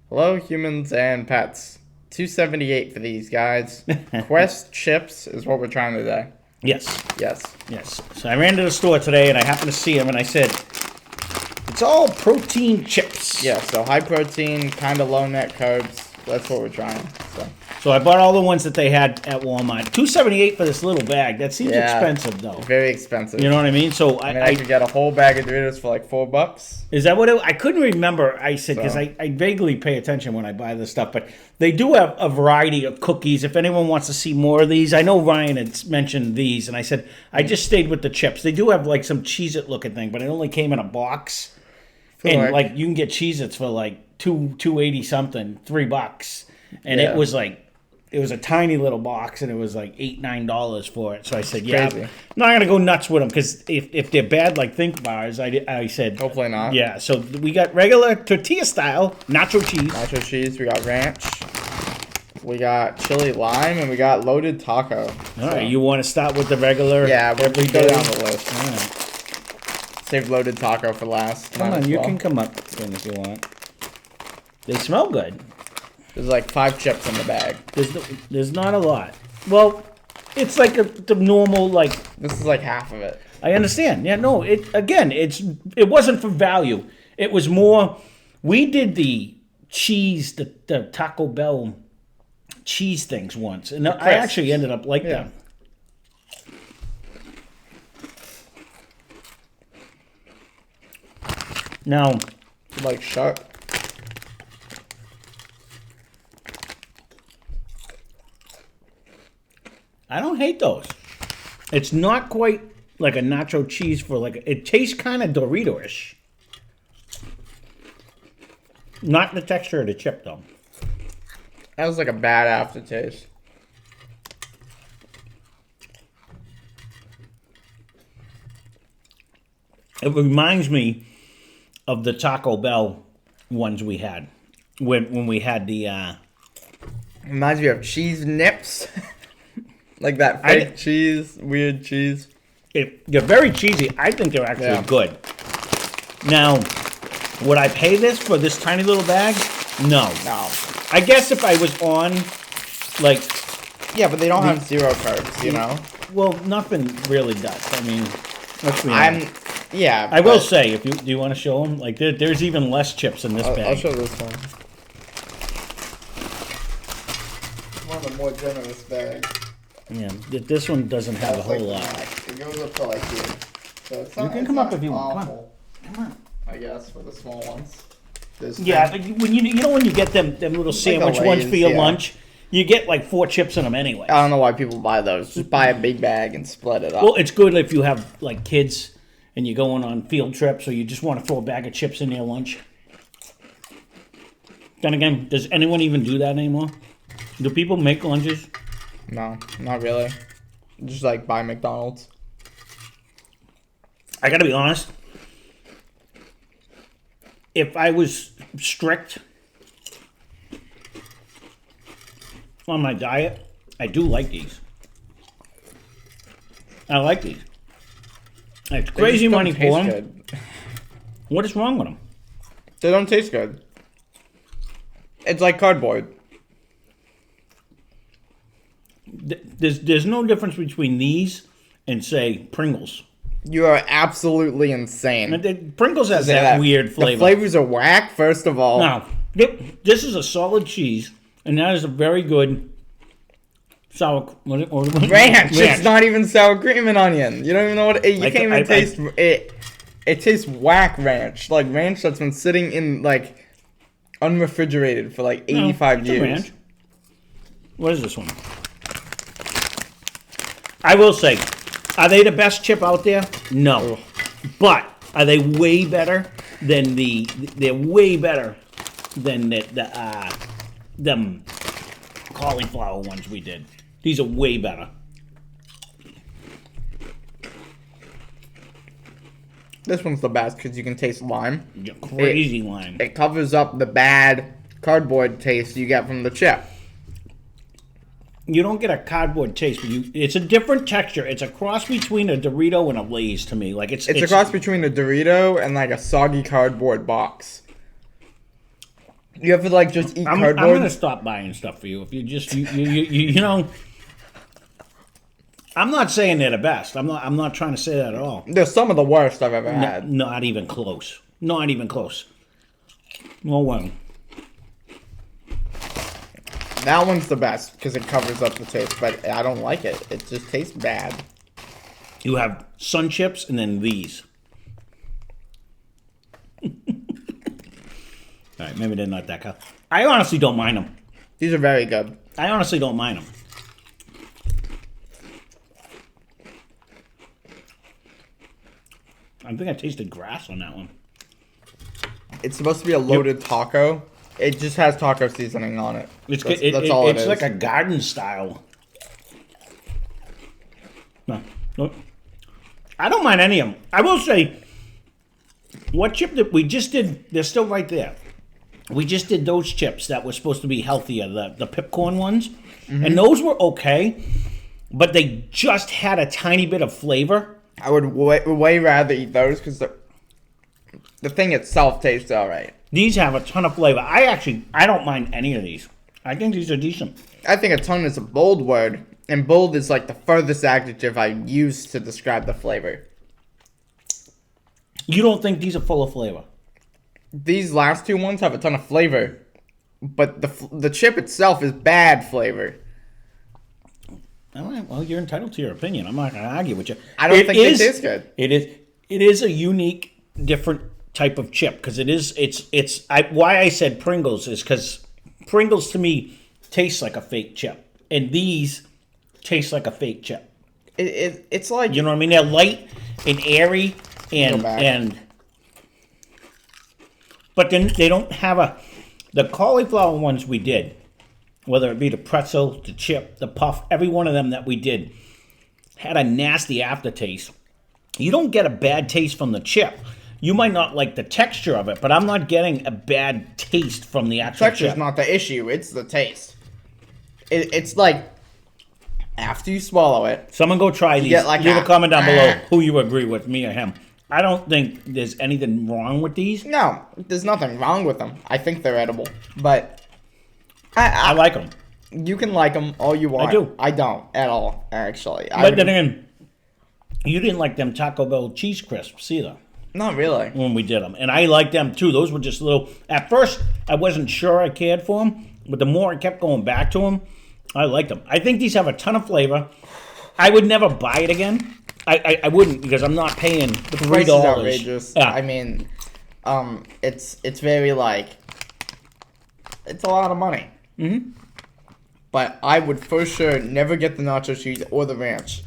Hello, humans and pets. 278 for these guys. Quest chips is what we're trying today. Yes. Yes. Yes. So I ran to the store today and I happened to see them and I said, it's all protein chips. Yeah, so high protein, kind of low net carbs. That's what we're trying. So I bought all the ones that they had at Walmart. $2.78 for this little bag. That seems expensive though. Very expensive. You know what I mean? So I could get a whole bag of Doritos for like $4. Is that what I couldn't remember. I said because I vaguely pay attention when I buy this stuff, but they do have a variety of cookies. If anyone wants to see more of these, I know Ryan had mentioned these, and I said I just stayed with the chips. They do have like some Cheez-It looking thing, but it only came in a box, and like you can get Cheez-Its for like $2.80 something, $3, and it was like. It was a tiny little box, and it was like $8-9 for it. So I said, "Yeah, I'm not gonna go nuts with them because if they're bad like Think bars, I said hopefully not." Yeah. So we got regular tortilla style nacho cheese. Nacho cheese. We got ranch. We got chili lime, and we got loaded taco. All right. You want to start with the regular? Yeah, we go down the list. All right. Save loaded taco for last. Come on, you can come up then if you want. They smell good. There's like 5 chips in the bag. There's not a lot. Well, it's like the normal like. This is like half of it. I understand. Yeah, no. It wasn't for value. It was more. We did the cheese, the Taco Bell cheese things once, and I actually ended up like them. Now, like shark. I don't hate those. It's not quite like a nacho cheese for like it tastes kind of Dorito-ish. Not the texture of the chip though. That was like a bad aftertaste. It reminds me of the Taco Bell ones we had when we had the. Reminds me of cheese nips. Like that fake cheese, weird cheese. They're very cheesy. I think they're actually good. Now, would I pay this for this tiny little bag? No. I guess if I was on, like... Yeah, but they don't have zero carbs, you know? Well, nothing really does. I mean, let's be honest. Yeah. I will say, do you want to show them? Like, there's even less chips in this bag. I'll show this one. One of the more generous bags. Yeah, this one doesn't have a whole lot. It goes up to like here. So it's not, you can come up if you want. Come on. I guess for the small ones. Yeah, but when you get them little sandwich ones for your lunch, you get like 4 chips in them anyway. I don't know why people buy those. Just buy a big bag and split it up. Well, it's good if you have like kids and you're going on field trips, or you just want to throw a bag of chips in your lunch. Then again, does anyone even do that anymore? Do people make lunches? No, not really. Just like buy McDonald's. I gotta be honest. If I was strict on my diet, I do like these. I like these. It's crazy money for them. What is wrong with them? They don't taste good. It's like cardboard. There's no difference between these and, say, Pringles. You are absolutely insane. Pringles has that weird flavor. The flavors are whack, first of all. Now, this is a solid cheese, and that is a very good sour... Ranch. It's not even sour cream and onion. You don't even know what... You can't even taste... It tastes whack ranch. Like ranch that's been sitting in, like, unrefrigerated for, like, 85 years. Ranch. What is this one? I will say, are they the best chip out there? No. Ugh. But are they way better than they're way better than them cauliflower ones we did. These are way better. This one's the best because you can taste lime. Yeah, crazy lime. It covers up the bad cardboard taste you get from the chip. You don't get a cardboard taste, but it's a different texture. It's a cross between a Dorito and a Lay's to me. Like it's a cross between a Dorito and like a soggy cardboard box. You have to like just eat cardboard. I'm gonna stop buying stuff for you if you just you know. I'm not saying they're the best. I'm not trying to say that at all. They're some of the worst I've ever had. Not even close. Not even close. No way. That one's the best because it covers up the taste, but I don't like it. It just tastes bad. You have Sun Chips and then these. All right, maybe they're not that good. I honestly don't mind them. These are very good. I honestly don't mind them. I think I tasted grass on that one. It's supposed to be a loaded taco. It just has taco seasoning on it. That's all it is. It's like a garden style. No. I don't mind any of them. I will say, what chip that we just did, they're still right there. We just did those chips that were supposed to be healthier, the pipcorn ones. Mm-hmm. And those were okay, but they just had a tiny bit of flavor. I would way rather eat those because the thing itself tastes all right. These have a ton of flavor. I don't mind any of these. I think these are decent. I think a ton is a bold word, and bold is like the furthest adjective I use to describe the flavor. You don't think these are full of flavor? These last two ones have a ton of flavor, but the chip itself is bad flavor. All right, well, you're entitled to your opinion. I'm not going to argue with you. I don't think it tastes good. It is a unique, different type of chip because why I said Pringles is because Pringles to me tastes like a fake chip, and these taste like a fake chip. It's like, you know what I mean? They're light and airy and but then they don't have the cauliflower ones we did. Whether it be the pretzel, the chip, the puff, every one of them that we did had a nasty aftertaste. You don't get a bad taste from the chip. You might not like the texture of it, but I'm not getting a bad taste from the actual texture's chip. Not the issue, it's the taste. It's like, after you swallow it... Someone go try these. Like leave a comment down below who you agree with, me or him. I don't think there's anything wrong with these. No, there's nothing wrong with them. I think they're edible, but... I like them. You can like them all you want. I do. I don't at all, actually. But then again, you didn't like them Taco Bell cheese crisps either. Not really. When we did them. And I liked them too. Those were just little... At first, I wasn't sure I cared for them. But the more I kept going back to them, I liked them. I think these have a ton of flavor. I would never buy it again. I wouldn't because I'm not paying the $3. Price is outrageous. Yeah. I mean, it's very like... It's a lot of money. Mm-hmm. But I would for sure never get the nacho cheese or the ranch.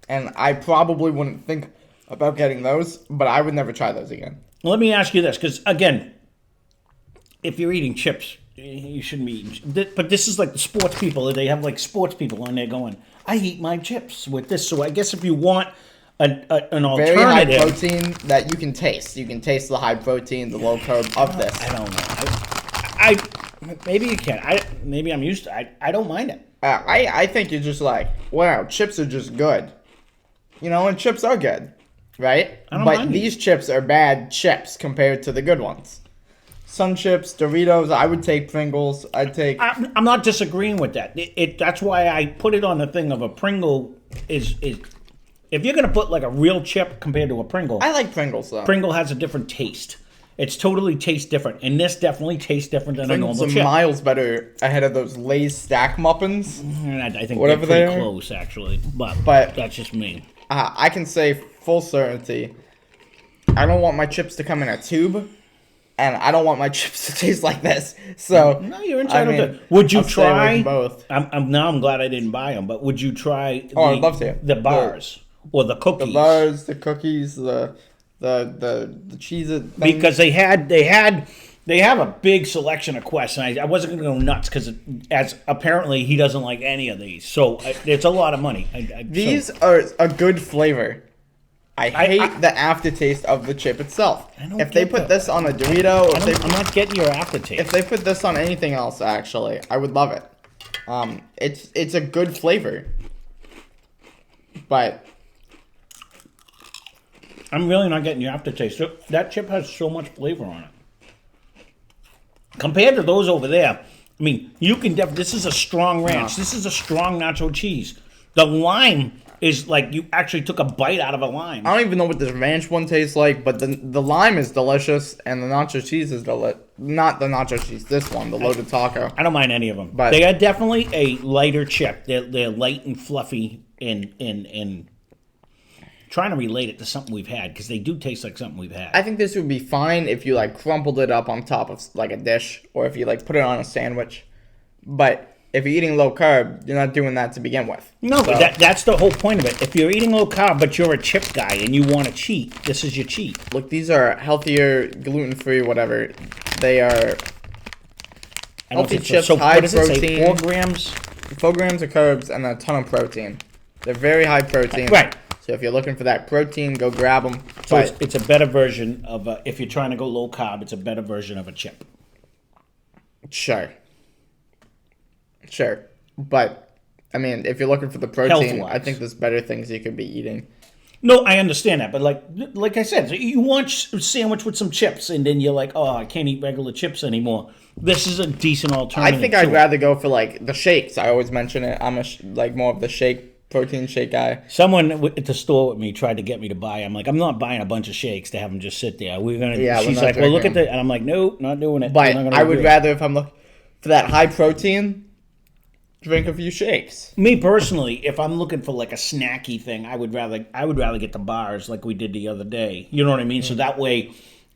And I probably wouldn't think about getting those, but I would never try those again. Let me ask you this, because again, if you're eating chips, you shouldn't be eating. But this is like the sports people. They have like sports people on there going, I eat my chips with this. So I guess if you want an alternative. Very high protein that you can taste. You can taste the high protein, the low carb of this. I don't know. Maybe you can. Maybe I'm used to it. I don't mind it. I think you're just like, wow, chips are just good. You know, and chips are good, right? But these chips are bad chips compared to the good ones. Sun Chips, Doritos, I would take Pringles. I'm not disagreeing with that. That's why I put it on the thing of a Pringle is if you're going to put like a real chip compared to a Pringle. I like Pringles, though. Pringle has a different taste. It's totally tastes different, and this definitely tastes different than Pringles a normal chip. Miles better ahead of those Lay's Stack Muffins. I think whatever they're pretty close, actually. But that's just me. I can say full certainty, I don't want my chips to come in a tube, and I don't want my chips to taste like this. So no, you're entitled to. Would you try both? I'm glad I didn't buy them, but would you try? I'd love to. The bars or the cookies. The bars, the cookies, the cheese thing. Because they have a big selection of quests, and I wasn't going to go nuts because as apparently he doesn't like any of these, so it's a lot of money. These are a good flavor. I hate the aftertaste of the chip itself. If they put this on a Dorito, I'm not getting your aftertaste. If they put this on anything else, actually, I would love it. It's a good flavor, but. I'm really not getting your aftertaste. That chip has so much flavor on it. compared to those over there, I mean, you can this is a strong ranch. No. This is a strong nacho cheese. The lime is like you actually took a bite out of a lime. I don't even know what this ranch one tastes like, but the lime is delicious, and the nacho cheese is not the nacho cheese. This one, the loaded taco. I don't mind any of them, but they are definitely a lighter chip. They're light and fluffy and trying to relate it to something we've had because they do taste like something we've had. I think this would be fine if you like crumpled it up on top of like a dish, or if you like put it on a sandwich. But if you're eating low carb, you're not doing that to begin with. No, so. That's the whole point of it. If you're eating low carb, but you're a chip guy and you want to cheat, this is your cheat. Look, these are healthier, gluten-free, whatever. They are healthy chips, high protein. 4 grams? 4 grams of carbs and a ton of protein. They're very high protein. Right. So if you're looking for that protein, go grab them. So it's a better version of if you're trying to go low carb, it's a better version of a chip. Sure. But, I mean, if you're looking for the protein, I think there's better things you could be eating. No, I understand that. But like I said, you want a sandwich with some chips, and then you're like, oh, I can't eat regular chips anymore. This is a decent alternative. I think I'd rather go for, like, the shakes. I always mention it. I'm more of the protein shake guy. Someone at the store with me tried to get me to buy. I'm like, I'm not buying a bunch of shakes to have them just sit there. She's like, well, look at that. And I'm like, nope, not doing it. But I would rather, if I'm looking for that high protein, drink a few shakes. Me personally, if I'm looking for like a snacky thing, I would rather get the bars like we did the other day. You know what I mean? Mm-hmm. So that way,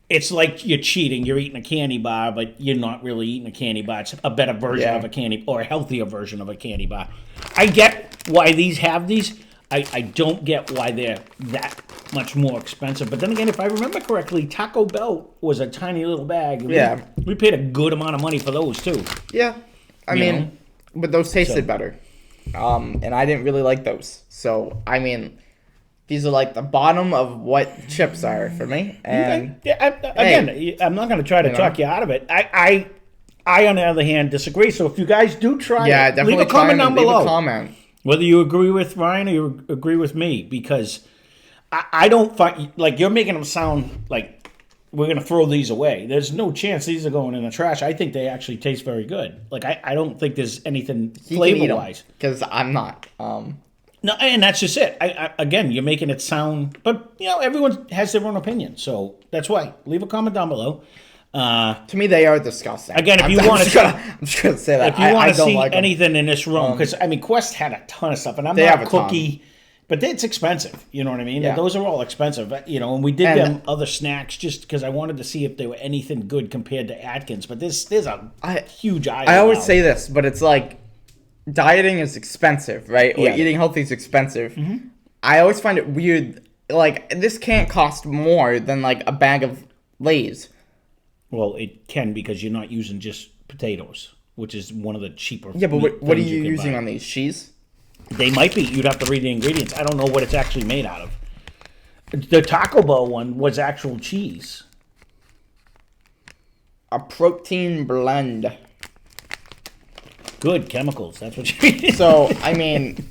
it's like you're cheating. You're eating a candy bar, but you're not really eating a candy bar. It's a better version of a candy, or a healthier version of a candy bar. I get why these have these. I don't get why they're that much more expensive. But then again, if I remember correctly, Taco Bell was a tiny little bag. We paid a good amount of money for those too. Yeah, I mean, but those tasted better, and I didn't really like those. So I mean, these are like the bottom of what chips are for me. And I'm not going to try to talk you out of it. I on the other hand disagree. So if you guys do try it, leave a comment down below. Leave a comment. Whether you agree with Ryan or you agree with me, because I don't find, like, you're making them sound like we're going to throw these away. There's no chance these are going in the trash. I think they actually taste very good. Like, I don't think there's anything flavor-wise. Because I'm not. No, and that's just it. Again, you're making it sound, but, everyone has their own opinion. So that's why. Leave a comment down below. To me, they are disgusting. Again, if you want to, I'm just gonna say that. If you want to see anything in this room, because I mean, Quest had a ton of stuff, and I'm not a cookie, but it's expensive. You know what I mean? Yeah. Those are all expensive. And we did them other snacks just because I wanted to see if they were anything good compared to Atkins. But there's a huge eye. I always say this, but it's like dieting is expensive, right? Or eating healthy is expensive. Mm-hmm. I always find it weird. Like, this can't cost more than like a bag of Lay's. Well, it can, because you're not using just potatoes, which is one of the cheaper. Yeah, but what are you using on these? Cheese? They might be. You'd have to read the ingredients. I don't know what it's actually made out of. The Taco Bell one was actual cheese. A protein blend. Good chemicals. That's what you. So, I mean.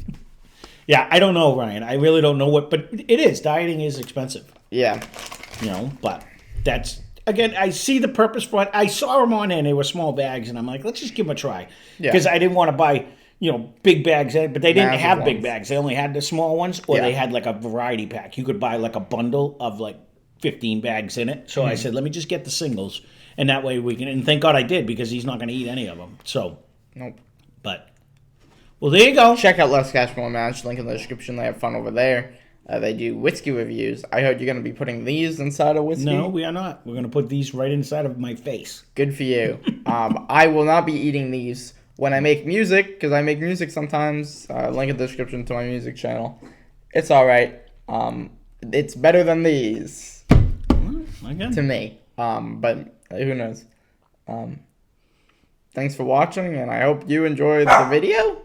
Yeah, I don't know, Ryan. I really don't know what, but it is. Dieting is expensive. Yeah. But that's. Again, I see the purpose for it. I saw them on there, and they were small bags, and I'm like, let's just give them a try. Because I didn't want to buy, big bags, but they didn't have big bags. They only had the small ones, or they had like a variety pack. You could buy like a bundle of like 15 bags in it. So I said, let me just get the singles, and that way we can, and thank God I did, because he's not going to eat any of them. So, nope. But, well, there you go. Check out Less Cash More Match, link in the description. They have fun over there. They do whiskey reviews. I heard you're going to be putting these inside of whiskey. No, we are not. We're going to put these right inside of my face. Good for you. I will not be eating these when I make music, because I make music sometimes. Link in the description to my music channel. It's all right. It's better than these. Again. To me. But who knows? Thanks for watching, and I hope you enjoyed the video.